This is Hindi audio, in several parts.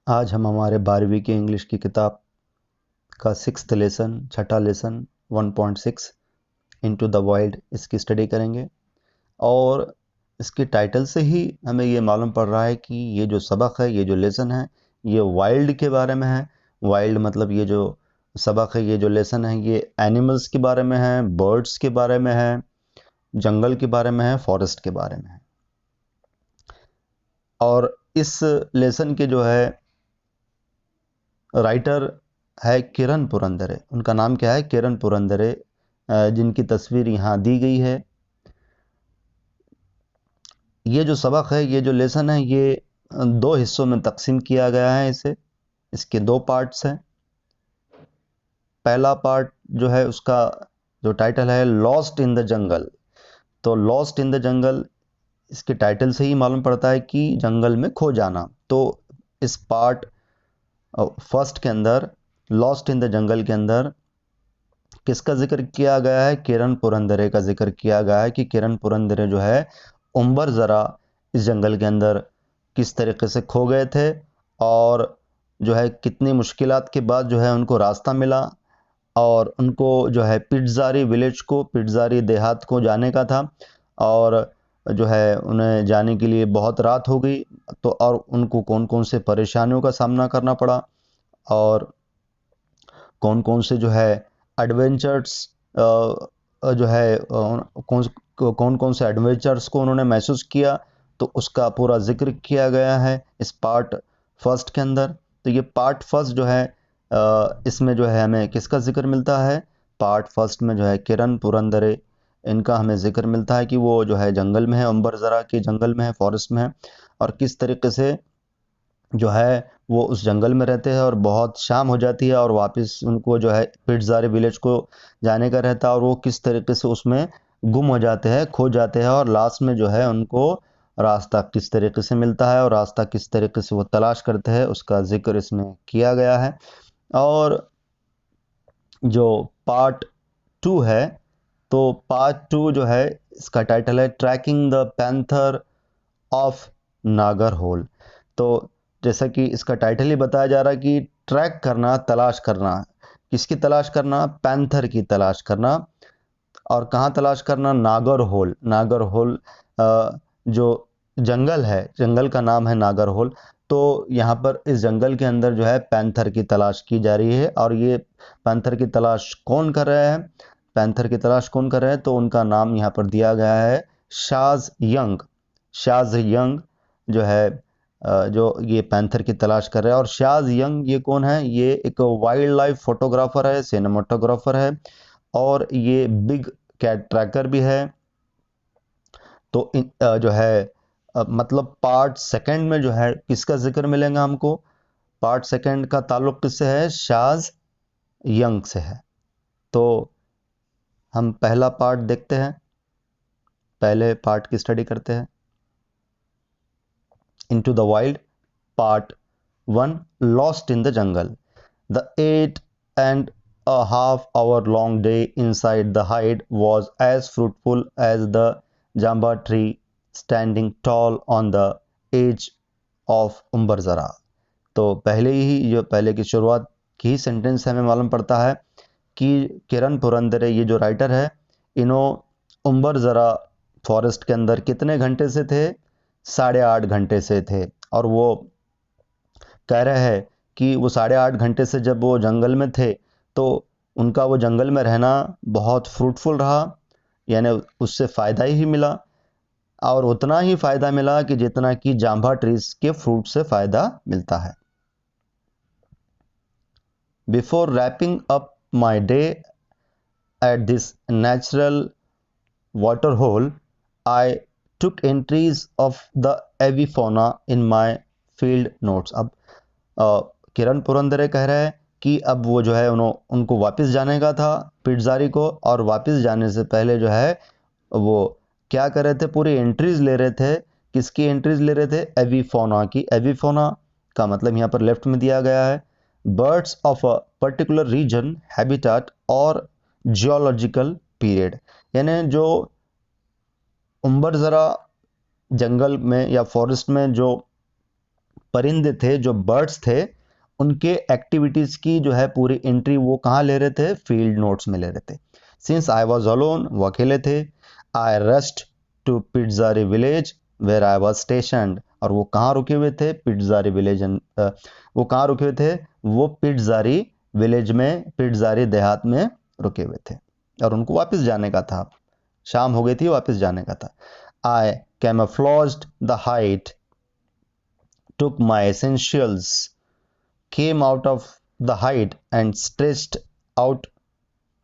आज हम हमारे 12वीं की इंग्लिश की किताब का 6th लेसन, छठा लेसन 1.6 इनटू द वाइल्ड इसकी स्टडी करेंगे। और इसके टाइटल से ही हमें ये मालूम पड़ रहा है कि ये जो सबक है, ये जो लेसन है, ये वाइल्ड के बारे में है। वाइल्ड मतलब ये जो सबक है, ये जो लेसन है, ये एनिमल्स के बारे में है, बर्ड्स के बारे में है, जंगल के बारे में है, फॉरेस्ट के बारे में है। और इस लेसन के जो है राइटर है किरण पुरंदरे। उनका नाम क्या है? किरण पुरंदरे, जिनकी तस्वीर यहाँ दी गई है। ये जो सबक है, ये जो लेसन है, ये दो हिस्सों में तकसीम किया गया है। इसके दो पार्ट्स हैं। पहला पार्ट जो है, उसका जो टाइटल है लॉस्ट इन द जंगल। तो लॉस्ट इन द जंगल, इसके टाइटल से ही मालूम पड़ता है कि जंगल में खो जाना। तो इस पार्ट फर्स्ट के अंदर, लॉस्ट इन द जंगल के अंदर किसका जिक्र किया गया है? किरण पुरंदरे का जिक्र किया गया है कि किरण पुरंदरे जो है उम्बर ज़रा इस जंगल के अंदर किस तरीके से खो गए थे, और जो है कितनी मुश्किलात के बाद जो है उनको रास्ता मिला, और उनको जो है पिटजारी विलेज को, पिटजारी देहात को जाने का था, और जो है उन्हें जाने के लिए बहुत रात हो गई। तो और उनको कौन कौन से परेशानियों का सामना करना पड़ा, और कौन कौन से जो है एडवेंचर्स जो है कौन कौन से एडवेंचर्स को उन्होंने महसूस किया, तो उसका पूरा जिक्र किया गया है इस पार्ट फर्स्ट के अंदर। तो ये पार्ट फर्स्ट जो है, इसमें जो है हमें किसका जिक्र मिलता है? पार्ट फर्स्ट में जो है किरण पुरंदरे, इनका हमें जिक्र मिलता है कि वो जो है जंगल में है, अंबर ज़रा के जंगल में है, फॉरेस्ट में है, और किस तरीके से जो है वो उस जंगल में रहते हैं, और बहुत शाम हो जाती है और वापस उनको जो है पिटजारी विलेज को जाने का रहता है, और वो किस तरीके से उसमें गुम हो जाते हैं, खो जाते हैं, और लास्ट में जो है उनको रास्ता किस तरीके से मिलता है और रास्ता किस तरीके से वो तलाश करते हैं, उसका जिक्र इसमें किया गया है। और जो पार्ट टू है, तो पार्ट टू जो है, इसका टाइटल है ट्रैकिंग द पैंथर ऑफ नागर होल। तो जैसा कि इसका टाइटल ही बताया जा रहा है कि ट्रैक करना, तलाश करना। किसकी तलाश करना? पैंथर की तलाश करना। और कहाँ तलाश करना? नागर होल। नागर होल जो जंगल है, जंगल का नाम है नागर होल। तो यहाँ पर इस जंगल के अंदर जो है पैंथर की तलाश की जा रही है। और ये पैंथर की तलाश कौन कर रहे हैं? पैंथर की तलाश कौन कर रहे हैं? तो उनका नाम यहाँ पर दिया गया है शाज यंग। शाज यंग जो है, जो ये पैंथर की तलाश कर रहे हैं। और शाज यंग ये कौन है? ये एक वाइल्ड लाइफ फोटोग्राफर है, सिनेमाटोग्राफर है, और ये बिग कैट ट्रैकर भी है। तो जो है मतलब पार्ट सेकंड में जो है किसका जिक्र मिलेगा हमको? पार्ट सेकंड का ताल्लुक किससे है? शाज यंग से है। तो हम पहला पार्ट देखते हैं, पहले पार्ट की स्टडी करते हैं। Into the wild, part one, lost in the jungle. The 8.5 hour long day inside the hide was as fruitful as the jamba tree standing tall on the edge of Umbarzara। तो पहले ही, जो पहले की शुरुआत की ही सेंटेंस हमें मालूम पड़ता है कि किरण पुरंदरे, ये जो राइटर है, इन्हों उम्बरज़रा फॉरेस्ट के अंदर कितने घंटे से थे? 8.5 घंटे से थे। और वो कह रहे हैं कि वो 8.5 घंटे से जब वो जंगल में थे, तो उनका वो जंगल में रहना बहुत फ्रूटफुल रहा, यानी उससे फ़ायदा ही मिला, और उतना ही फ़ायदा मिला कि जितना कि जांभा ट्रीज के फ्रूट से फ़ायदा मिलता है। Before wrapping up my day at this natural water hole, I took entries of the avifauna in my field notes. अब किरण पुरंदरे कह रहे हैं कि अब वो जो है उनको वापस जाने का था पिटजारी को, और वापस जाने से पहले जो है वो क्या कर रहे थे? पूरी एंट्रीज ले रहे थे। किसकी एंट्रीज ले रहे थे? एविफोना की। एविफोना का मतलब यहाँ पर लेफ्ट में दिया गया है, birds of a particular region, habitat और जियोलॉजिकल पीरियड। यानी जो उम्बर ज़रा जंगल में या फॉरेस्ट में जो परिंदे थे, जो बर्ड्स थे, उनके एक्टिविटीज़ की जो है पूरी एंट्री वो कहाँ ले रहे थे? फील्ड नोट्स में ले रहे थे। सिंस आई वॉज अलोन, वो अकेले थे, I rushed to Pitzari village where I was stationed, और वो कहाँ रुके हुए थे? पिट्जारी विलेज। वो कहाँ रुके हुए थे? वो पिट्जारी विलेज में, पिट्जारी देहात में रुके हुए थे, और उनको वापस जाने का था। शाम हो गई थी, वापस जाने का था। आई camouflaged the height, took my essentials, came out of the height and stretched out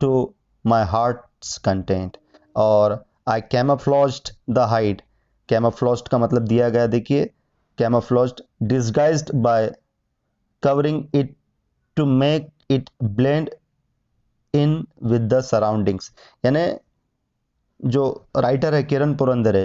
to my heart's content। और I camouflaged the height, camouflaged का मतलब दिया गया, देखिए, camouflaged disguised by covering it to make it blend in with the surroundings। यानी जो राइटर है किरण पुरंदरे,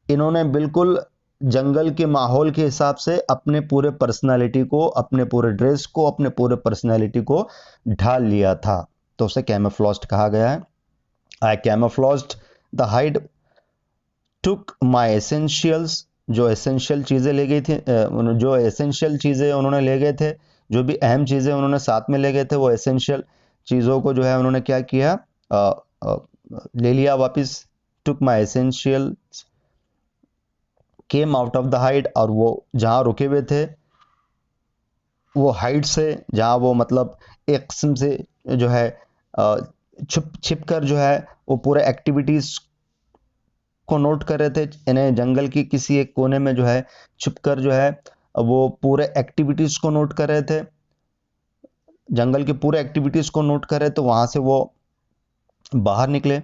इन्होंने बिल्कुल जंगल के माहौल के हिसाब से अपने पूरे पर्सनालिटी को, अपने पूरे ड्रेस को, अपने पूरे पर्सनालिटी को ढाल लिया था, तो उसे कैमोफ्लेज्ड कहा गया है। I camouflaged the hide, took my essentials, जो एसेंशियल चीज़ें ले गई थी, जो एसेंशियल चीज़ें उन्होंने ले गए थे, जो भी अहम चीज़ें उन्होंने साथ में ले गए थे, वो एसेंशियल चीज़ों को जो है उन्होंने क्या किया? ले लिया वापस। Took my essentials, came out of the hide, और वो जहाँ रुके हुए थे, वो हाइट से, जहाँ वो मतलब एक किस्म से जो है छुप छिप कर जो है वो पूरे एक्टिविटीज़ को नोट कर रहे थे। इन्हें जंगल की किसी एक कोने में जो है छुप कर जो है वो पूरे एक्टिविटीज़ को नोट कर रहे थे, जंगल के पूरे एक्टिविटीज़ को नोट कर रहे थे। वहाँ से वो बाहर निकले।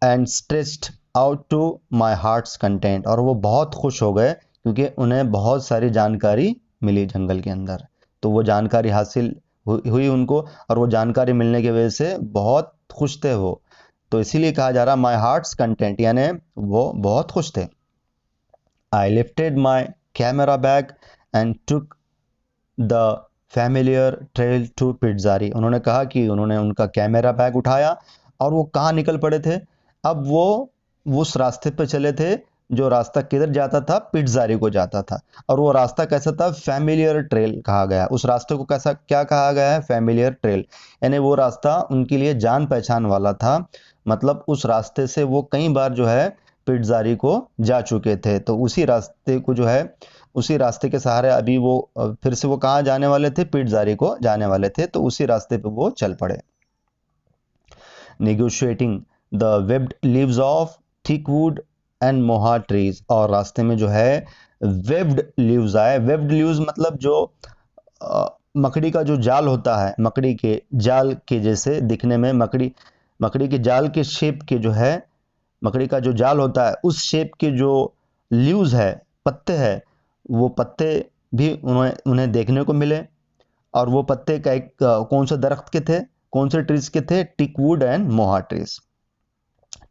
And stretched out to my heart's content, और वो बहुत खुश हो गए क्योंकि उन्हें बहुत सारी जानकारी मिली जंगल के अंदर, तो वो जानकारी हासिल हुई उनको, और वो जानकारी मिलने की वजह से बहुत खुश थे वो, तो इसीलिए कहा जा रहा माई हार्ट्स कंटेंट, यानी वो बहुत खुश थे। I lifted my camera bag and took the familiar trail to Pitzari. उन्होंने कहा कि उन्होंने उनका कैमरा बैग उठाया और वो कहाँ निकल पड़े थे? अब वो उस रास्ते पे चले थे जो रास्ता किधर जाता था? पिट्जारी को जाता था। और वो रास्ता कैसा था? फैमिलियर ट्रेल कहा गया। उस रास्ते को कैसा क्या कहा गया है? फैमिलियर ट्रेल, यानी वो रास्ता उनके लिए जान पहचान वाला था। मतलब उस रास्ते से वो कई बार जो है पिट्जारी को जा चुके थे, तो उसी रास्ते को जो है, उसी रास्ते के सहारे अभी वो फिर से वो कहाँ जाने वाले थे? पिट्जारी को जाने वाले थे, तो उसी रास्ते पे वो चल पड़े। Negotiating the webbed leaves of thick would and mahua trees, और रास्ते में जो है वेब्ड लीव्स आए। वेब्ड लीव्स मतलब जो मकड़ी का जो जाल होता है, मकड़ी के जाल के जैसे दिखने में, मकड़ी के जाल के शेप के जो है, मकड़ी का जो जाल होता है उस शेप के जो लीव्स है, पत्ते है, वो पत्ते भी उन्हें देखने को मिले। और वो पत्ते का एक कौन से दरख्त के थे? कौन से ट्रीज के थे? Teakwood and mahua trees.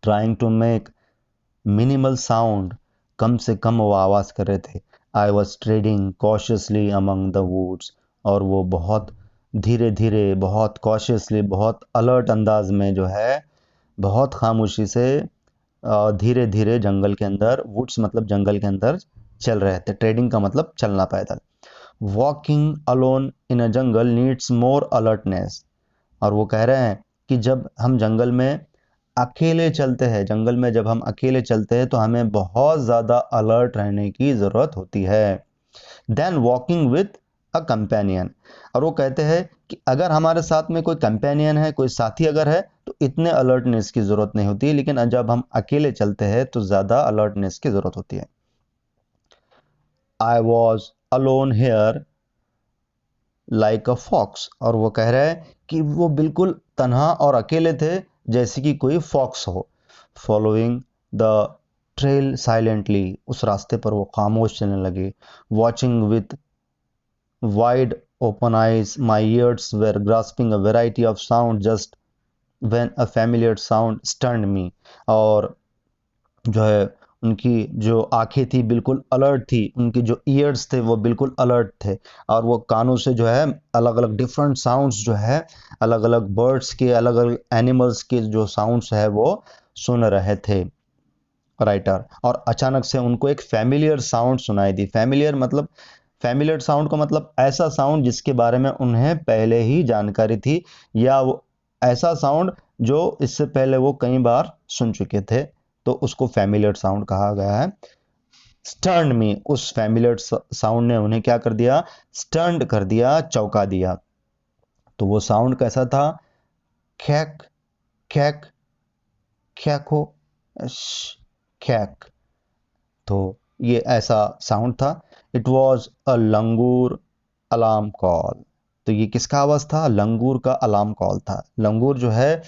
Trying to make minimal sound, कम से कम वो आवाज़ कर रहे थे। I was treading cautiously among the woods, और वो बहुत धीरे धीरे, बहुत कॉशियसली, बहुत अलर्ट अंदाज में जो है, बहुत खामोशी से धीरे धीरे जंगल के अंदर, वुड्स मतलब जंगल के अंदर चल रहे थे। ट्रेडिंग का मतलब चलना पैदल। Walking alone in a jungle needs more alertness, और वो कह रहे हैं कि जब हम जंगल में अकेले चलते हैं, जंगल में जब हम अकेले चलते हैं तो हमें बहुत ज़्यादा अलर्ट रहने की ज़रूरत होती है। Then walking with a companion, और वो कहते हैं कि अगर हमारे साथ में कोई कंपेनियन है, कोई साथी अगर है, तो इतने अलर्टनेस की ज़रूरत नहीं होती, लेकिन जब हम अकेले चलते हैं तो ज़्यादा अलर्टनेस की ज़रूरत होती है। I was alone here like a fox, और वो कह रहे हैं कि वो बिल्कुल तन्हा और अकेले थे जैसे कि कोई फॉक्स हो। फॉलोइंग द ट्रेल साइलेंटली, उस रास्ते पर वो खामोश चलने लगे। Watching with wide open eyes, my ears were grasping a variety of sound just when a familiar sound stirred me, और जो है उनकी जो आंखें थी बिल्कुल अलर्ट थी, उनकी जो ईयर्स थे वो बिल्कुल अलर्ट थे, और वो कानों से जो है अलग अलग डिफरेंट साउंड्स जो है, अलग अलग बर्ड्स के, अलग अलग एनिमल्स के जो साउंड्स है वो सुन रहे थे राइटर। और अचानक से उनको एक फैमिलियर साउंड सुनाई दी। फैमिलियर मतलब फैमिलियर साउंड का मतलब ऐसा साउंड जिसके बारे में उन्हें पहले ही जानकारी थी, या वो ऐसा साउंड जो इससे पहले वो कई बार सुन चुके थे, तो उसको फैमिलियर साउंड कहा गया है। स्टर्न में, उस फैमिलियर साउंड ने उन्हें क्या कर दिया, स्टर्न कर दिया, चौंका दिया। तो वो साउंड कैसा था, खैक खैक खैको खैक। तो ये ऐसा साउंड था। It was a langur alarm call. तो ये किसका आवाज था, लंगूर का अलार्म कॉल था। लंगूर जो है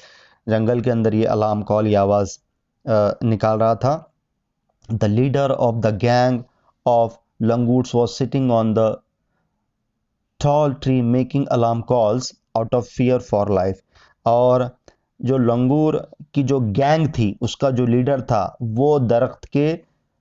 जंगल के अंदर ये अलार्म कॉल, ये आवाज निकाल रहा था। The leader of the gang of langurs was sitting on the tall tree making alarm calls out of fear for life. और जो लंगूर की जो गैंग थी, उसका जो लीडर था, वो दरख्त के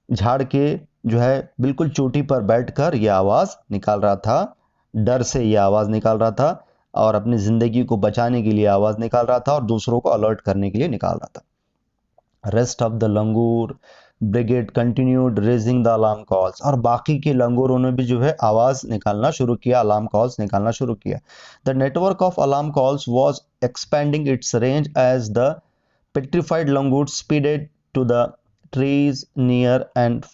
झाड़ के जो है बिल्कुल चोटी पर बैठकर यह आवाज निकाल रहा था। डर से यह आवाज निकाल रहा था और अपनी जिंदगी को बचाने के लिए आवाज निकाल रहा था और दूसरों को अलर्ट करने के लिए निकाल रहा था। Rest of the langur brigade continued raising the alarm calls. और बाकी के लंगूरों ने भी जो है आवाज निकालना शुरू किया, अलार्म कॉल्स निकालना शुरू किया। The network of alarm calls was expanding its range as the petrified langurs speeded to the trees near and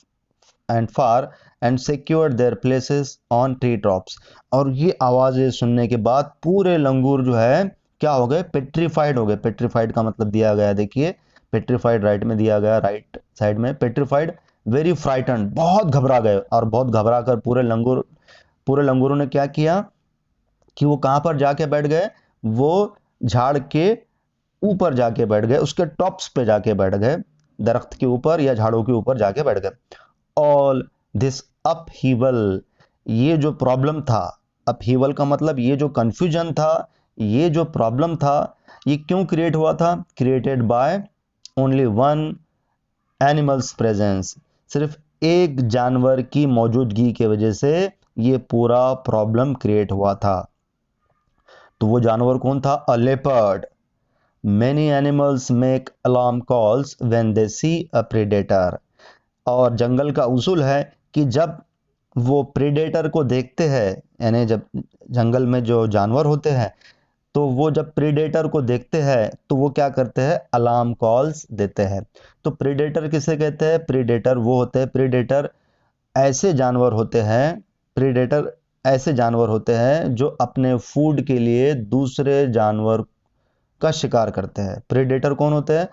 far and secured their places on tree tops। और ये आवाजें सुनने के बाद पूरे लंगूर जो है क्या हो गए, पेट्रीफाइड हो गए। पेट्रीफाइड का मतलब दिया गया, देखिए पेट्रीफाइड राइट में दिया गया, राइट साइड में पेट्रीफाइड, वेरी फ्राइटन, बहुत घबरा गए। और बहुत घबरा कर पूरे लंगूरों ने क्या किया कि वो कहां पर जाके बैठ गए, वो झाड़ के ऊपर जाके बैठ गए, उसके टॉप्स पे जाके बैठ गए, दरख्त के ऊपर या झाड़ों के ऊपर जाके बैठ गए। ऑल दिस अपहीवल, ये जो प्रॉब्लम था, अपहीवल का मतलब ये जो कंफ्यूजन था, ये जो प्रॉब्लम था, ये क्यों क्रिएट हुआ था, created by only one animals presence. सिर्फ एक जानवर की मौजूदगी की वजह से ये पूरा प्रॉब्लम क्रिएट हुआ था। तो वो जानवर कौन था, अ leopard. Many animals make alarm calls when they see a predator। और जंगल का उसूल है कि जब वो प्रीडेटर को देखते हैं, यानी जब जंगल में जो जानवर होते हैं, तो वो जब प्रीडेटर को देखते हैं तो वो क्या करते हैं, अलार्म कॉल्स देते हैं। तो प्रीडेटर किसे कहते हैं, प्रीडेटर वो होते हैं, प्रीडेटर ऐसे जानवर होते हैं, प्रीडेटर ऐसे जानवर होते हैं जो अपने फूड के लिए दूसरे जानवर का शिकार करते हैं। प्रेडेटर कौन होते हैं,